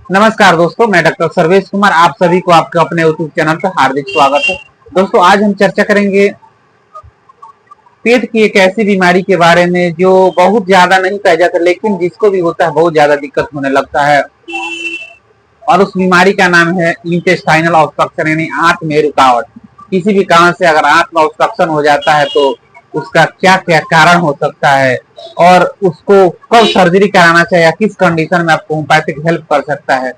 नमस्कार दोस्तों, मैं डॉक्टर सर्वेश कुमार आप सभी को आपके अपने यूट्यूब चैनल पर हार्दिक स्वागत है। दोस्तों, आज हम चर्चा करेंगे पेट की एक ऐसी बीमारी के बारे में जो बहुत ज्यादा नहीं पाया जाता, लेकिन जिसको भी होता है बहुत ज्यादा दिक्कत होने लगता है। और उस बीमारी का नाम है इंटेस्टाइनल ऑब्स्ट्रक्शन, यानी आंत में रुकावट। किसी भी कारण से अगर आंत में ऑब्स्ट्रक्शन हो जाता है तो उसका क्या क्या कारण हो सकता है और उसको कब सर्जरी कराना चाहिए या किस कंडीशन में आपको होम्योपैथिक हेल्प कर सकता है,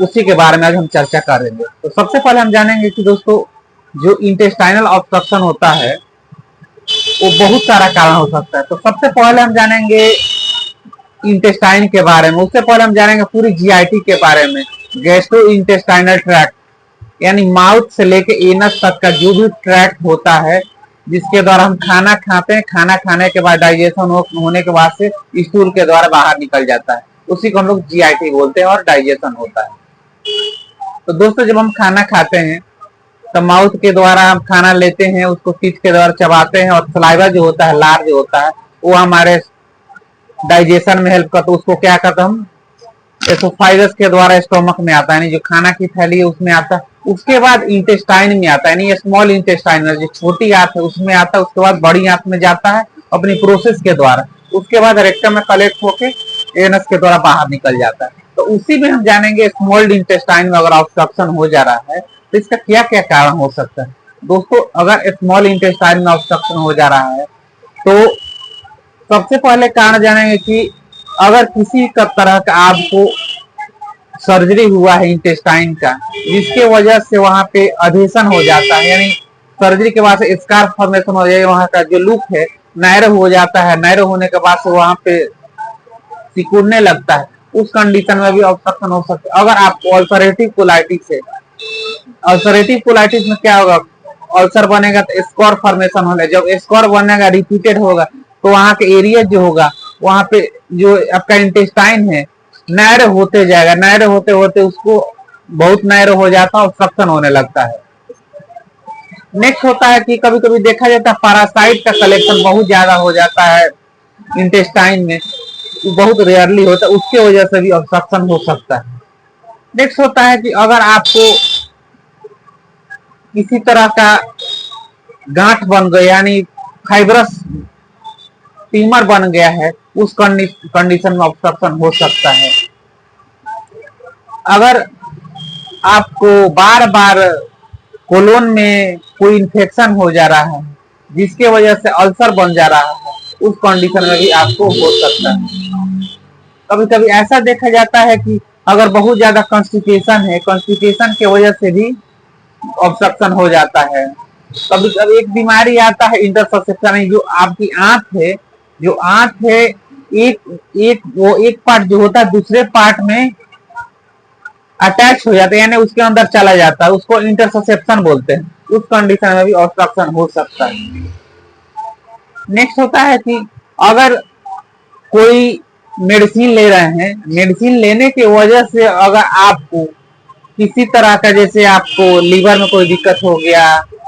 उसी के बारे में आज हम चर्चा करेंगे। तो सबसे पहले हम जानेंगे कि दोस्तों, जो इंटेस्टाइनल ऑब्स्ट्रक्शन होता है वो बहुत सारा कारण हो सकता है। तो सबसे पहले हम जानेंगे इंटेस्टाइन के बारे में। उससे पहले हम जानेंगे पूरी जीआईटी के बारे में। गैस्ट्रो इंटेस्टाइनल ट्रैक्ट, यानी माउथ से लेके एनस तक का जो भी ट्रैक्ट होता है जिसके द्वारा हम खाना खाते हैं, खाना खाने के बाद डाइजेशन होने के बाद से स्टूल के द्वारा बाहर निकल जाता है, उसी को हम लोग जीआईटी बोलते हैं और डाइजेशन होता है। तो दोस्तों, जब हम खाना खाते हैं तो माउथ के द्वारा हम खाना लेते हैं, उसको टीथ के द्वारा चबाते हैं और सलाइवा जो होता है, लार जो होता है, वो हमारे डाइजेशन में हेल्प करता है। उसको क्या करते हम एसोफाइगस के द्वारा स्टोमक में आता है, यानी जो खाना की थैली है उसमें आता है। उसके बाद इंटेस्टाइन में आता है, यानी स्मॉल इंटेस्टाइन जो छोटी आंत है उसमें आता है। उसके बाद बड़ी आंत में जाता है अपनी प्रोसेस के द्वारा। उसके बाद रेक्टम में कलेक्ट होके एनस के द्वारा बाहर निकल जाता है। तो उसी में हम जानेंगे स्मॉल इंटेस्टाइन में अगर ऑब्स्ट्रक्शन हो जा रहा है तो इसका क्या क्या कारण हो सकता है। दोस्तों, अगर स्मॉल इंटेस्टाइन में ऑब्स्ट्रक्शन हो जा रहा है तो सबसे पहले कारण जानेंगे कि अगर किसी का तरह का आपको सर्जरी हुआ है इंटेस्टाइन का, जिसके वजह से वहां पे अधेशन हो जाता है, यानी सर्जरी के बाद से स्कार फॉर्मेशन हो जाए, वहां का जो लुक है नैरो हो जाता है। नैरो होने के बाद से वहां पे सिकुड़ने लगता है, उस कंडीशन में भी ऑब्स्ट्रक्शन हो सकता है। अगर आपको अल्सरेटिव कोलाइटिस है, अल्सरेटिव कोलाइटिस में क्या होगा, अल्सर बनेगा तो स्कोर फॉर्मेशन होगा। जब स्कोर बनेगा, रिपीटेड होगा, तो वहां के एरिया जो होगा वहां पे जो आपका इंटेस्टाइन है नैरो होते जाएगा। नैरो होते होते उसको बहुत नैरो हो जाता है, ऑब्स्ट्रक्शन होने लगता है। नेक्स्ट होता है कि कभी कभी देखा जाता है पैरासाइट का कलेक्शन बहुत ज्यादा हो जाता है इंटेस्टाइन में, बहुत रेयरली होता है, उसके वजह से भी ऑब्स्ट्रक्शन हो सकता है। नेक्स्ट होता है कि अगर आपको किसी तरह का गांठ बन गया, यानी फाइब्रस ट्यूमर बन गया है, उस कंडीशन में ऑब्स्ट्रक्शन हो सकता है। अगर आपको बार बार कोलोन में कोई इन्फेक्शन हो जा रहा है जिसके वजह से अल्सर बन जा रहा है, उस कंडीशन में भी आपको हो सकता है। कभी कभी ऐसा देखा जाता है कि अगर बहुत ज्यादा कॉन्स्टिपेशन है, कॉन्स्टिपेशन की वजह से भी ऑब्स्ट्रक्शन हो जाता है। कभी कभी एक बीमारी आता है इंटरसेप्शन, जो आपकी आंत है, जो आंत है एक एक वो एक पार्ट जो होता है दूसरे पार्ट में अटैच हो जाता है, यानी उसके अंदर चला जाता है, उसको इंटरसेप्शन बोलते हैं। उस कंडीशन में भी ऑब्स्ट्रक्शन हो सकता है। नेक्स्ट होता है कि अगर कोई मेडिसिन ले रहे हैं, मेडिसिन लेने की वजह से अगर आपको किसी तरह का, जैसे आपको लीवर में कोई दिक्कत हो गया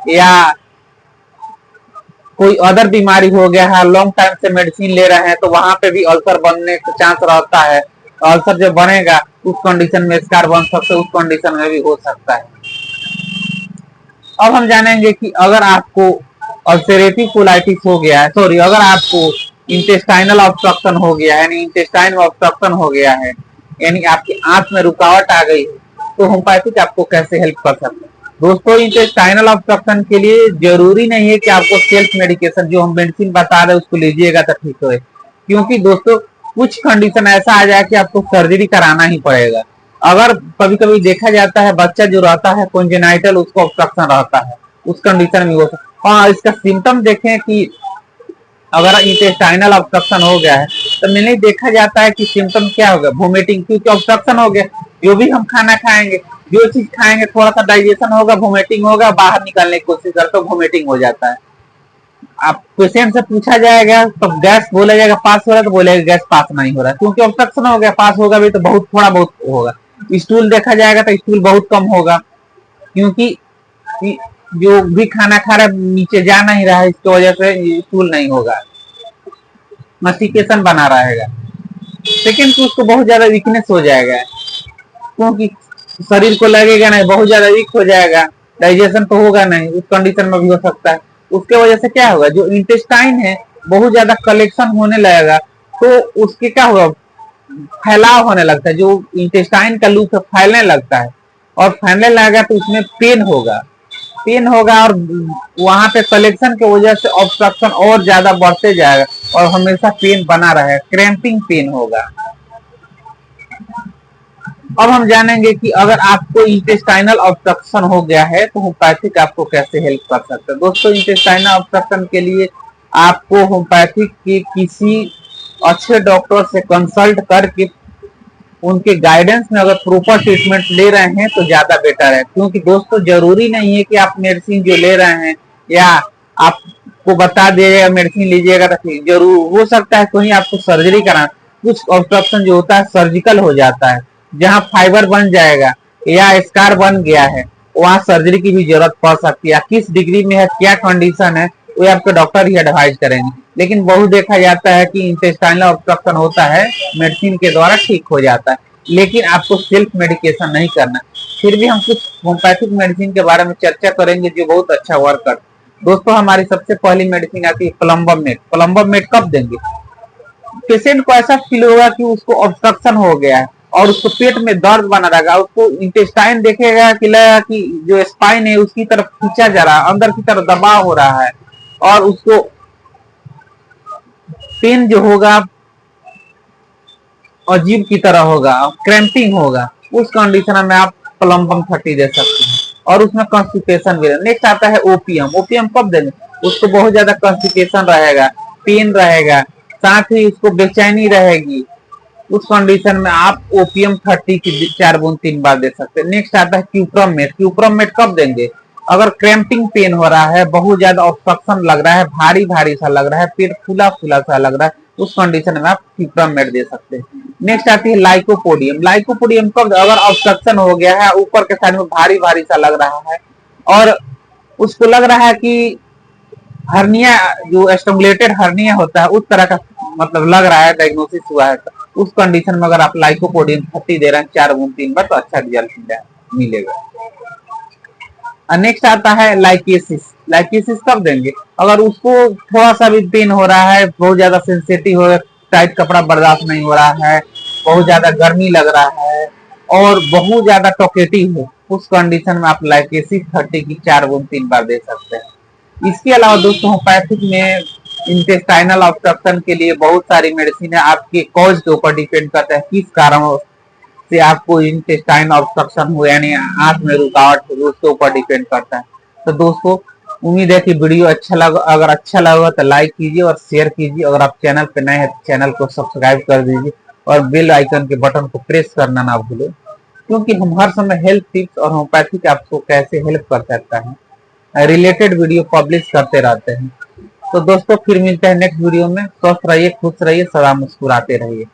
या कोई अदर बीमारी हो गया है, लॉन्ग टाइम से मेडिसिन ले रहे हैं, तो वहां पे भी अल्सर बनने का चांस रहता है। अल्सर जब बनेगा उस कंडीशन में स्कार बन सकते, उस कंडीशन में भी हो सकता है। अब हम जानेंगे कि अगर आपको अल्सरेटिव कोलाइटिस हो गया है, सॉरी, अगर आपको इंटेस्टाइनल ऑब्स्ट्रक्शन हो गया है, यानी इंटेस्टाइन में ऑब्स्ट्रक्शन हो गया है, यानी आपकी आंत में रुकावट आ गई है, तो होम्योपैथिक आपको कैसे हेल्प कर सकते हैं। दोस्तों, इंटेस्टाइनल ऑब्स्ट्रक्शन के लिए जरूरी नहीं है कि आपको सेल्फ मेडिकेशन, जो हम मेडिसिन बता रहे हैं उसको लीजिएगा तो ठीक होए, क्योंकि दोस्तों कुछ कंडीशन ऐसा आ जाए कि आपको सर्जरी कराना ही पड़ेगा। अगर कभी कभी देखा जाता है बच्चा जो रहता है कॉन्जेनाइटल, उसको ऑब्स्ट्रक्शन रहता है, उस कंडीशन में हो सकता है। और इसका सिम्टम देखें कि अगर इंटेस्टाइनल ऑब्स्ट्रक्शन हो गया है तो मैंने देखा जाता है कि सिम्टम क्या होगा, वोमिटिंग, क्योंकि ऑब्स्ट्रक्शन हो गया। जो भी हम खाना खाएंगे, जो चीज खाएंगे, थोड़ा सा डाइजेशन होगा, वोमिटिंग होगा, बाहर निकालने की कोशिश करते तो वोमिटिंग हो जाता है। आप पेशेंट से पूछा जाएगा तो गैस बोला जाएगा पास हो रहा है, तो बोलेगा गैस पास नहीं हो रहा है, क्योंकि ऑब्स्ट्रक्शन हो गया। पास होगा भी तो बहुत थोड़ा बहुत होगा। स्टूल देखा जाएगा तो स्टूल बहुत कम होगा, क्योंकि जो भी खाना खा रहा है नीचे जा नहीं रहा है, इसकी वजह से स्टूल नहीं होगा, मस्टिकेशन बना रहेगा। सेकेंड को उसको बहुत ज्यादा वीकनेस हो जाएगा, क्योंकि शरीर को लगेगा नहीं, बहुत ज्यादा वीक हो जाएगा, डाइजेशन तो होगा नहीं, उस कंडीशन में भी हो सकता है। उसके वजह से क्या होगा, जो इंटेस्टाइन है बहुत ज्यादा कलेक्शन होने लगेगा, तो उसके क्या होगा, फैलाव होने लगता है, जो इंटेस्टाइन का लूप है फैलने लगता है, और फैलने लगेगा तो उसमें पेन होगा और वहां पे कलेक्शन की वजह से ऑब्स्ट्रक्शन और ज्यादा बढ़ते जाएगा और हमेशा पेन बना रहेगा, क्रैम्पिंग पेन होगा। अब हम जानेंगे कि अगर आपको इंटेस्टाइनल ऑब्स्ट्रक्शन हो गया है तो होम्योपैथिक आपको कैसे हेल्प कर सकता है। दोस्तों, इंटेस्टाइनल ऑब्स्ट्रक्शन के लिए आपको होम्योपैथिक के किसी अच्छे डॉक्टर से कंसल्ट करके उनके गाइडेंस में अगर प्रॉपर ट्रीटमेंट ले रहे हैं तो ज्यादा बेटर है, क्योंकि दोस्तों जरूरी नहीं है कि आप मेडिसिन जो ले रहे हैं या आपको बता दिया मेडिसिन लीजिएगा तो जरूर हो सकता है कहीं आपको सर्जरी कराना। कुछ ऑब्स्ट्रक्शन जो होता है सर्जिकल हो जाता है, जहां फाइबर बन जाएगा या स्कार बन गया है, वहां सर्जरी की भी जरूरत पड़ सकती है। किस डिग्री में है, क्या कंडीशन है, वो आपके डॉक्टर ही एडवाइज करेंगे। लेकिन बहुत देखा जाता है कि इंटेस्टाइनल ऑब्स्ट्रक्शन होता है मेडिसिन के द्वारा ठीक हो जाता है, लेकिन आपको सेल्फ मेडिकेशन नहीं करना। फिर भी हम कुछ होम्योपैथिक मेडिसिन के बारे में चर्चा करेंगे जो बहुत अच्छा वर्क करता है। दोस्तों, हमारी सबसे पहली मेडिसिन आती है प्लम्बम-मेट। प्लम्बम-मेट कब देंगे, पेशेंट को ऐसा फील होगा कि उसको ऑब्स्ट्रक्शन हो गया है और उसको पेट में दर्द बना रहेगा, उसको इंटेस्टाइन देखेगा कि लगेगा कि जो स्पाइन है उसकी तरफ खींचा जा रहा है, अंदर की तरफ दबाव हो रहा है, और उसको पेन जो होगा अजीब की तरह होगा, क्रैम्पिंग होगा। उस कंडीशन में आप प्लम्बम 30 दे सकते हैं और उसमें कॉन्स्टिपेशन भी। नेक्स्ट आता है ओपीएम। ओपीएम कब देंगे, उसको बहुत ज्यादा कॉन्स्टिपेशन रहेगा, पेन रहेगा, साथ ही उसको बेचैनी रहेगी, उस कंडीशन में आप ओपीएम 30 की 4 बूंद 3 बार दे सकते हैं। नेक्स्ट आता है क्यूप्रम-मेट। क्यूप्रम-मेट कब देंगे, अगर क्रैम्पिंग पेन हो रहा है, बहुत ज्यादा ऑब्स्ट्रक्शन लग रहा है, भारी भारी सा लग रहा है, पेट फूला फूला सा लग रहा है, उस कंडीशन में आप क्यूप्रम-मेट दे सकते हैं। नेक्स्ट आती है लाइकोपोडियम। लाइकोपोडियम कब, अगर ऑब्स्ट्रक्शन हो गया है, ऊपर के साइड में भारी भारी सा लग रहा है और उसको लग रहा है कि हर्निया, जो स्ट्रंगुलेटेड हर्निया होता है उस तरह का मतलब लग रहा है, डायग्नोसिस हुआ है, तो उस कंडीशन में अगर आप लाइकोपोडियम 30 दे रहे हैं 4 बूंद 3 बार तो अच्छा रिजल्ट मिलेगा। नेक्स्ट आता है लाइकेसिस। लाइकेसिस कब देंगे, अगर उसको थोड़ा सा भी पेन हो रहा है, बहुत ज्यादा सेंसिटिव हो, टाइट कपड़ा बर्दाश्त नहीं हो रहा है, बहुत ज्यादा गर्मी लग रहा है और बहुत ज्यादा टॉकेटिव हो, उस कंडीशन में आप लाइकेसिस 30 की 4 बूंद 3 बार दे सकते हैं। इसके अलावा दोस्तों होम्योपैथिक में इंटेस्टाइनल ऑब्स्ट्रक्शन के लिए बहुत सारी मेडिसिन है, आपके कॉज के ऊपर डिपेंड करता है किस कारण से आपको इंटेस्टाइन ऑब्स्ट्रक्शन हो, यानी आंत में रुकावट हो, उसके ऊपर डिपेंड करता है। तो दोस्तों, उम्मीद है कि वीडियो अच्छा लगा, अगर अच्छा लगा तो लाइक कीजिए और शेयर कीजिए। अगर आप चैनल पे नए हैं तो चैनल को सब्सक्राइब कर दीजिए और बेल आइकन के बटन को प्रेस करना ना भूलें, क्योंकि हम हर समय हेल्थ टिप्स और होम्योपैथिक आपको कैसे हेल्प कर सकता है रिलेटेड वीडियो पब्लिश करते रहते हैं। तो दोस्तों, फिर मिलते हैं नेक्स्ट वीडियो में। स्वस्थ रहिए, खुश रहिए, सदा मुस्कुराते रहिए।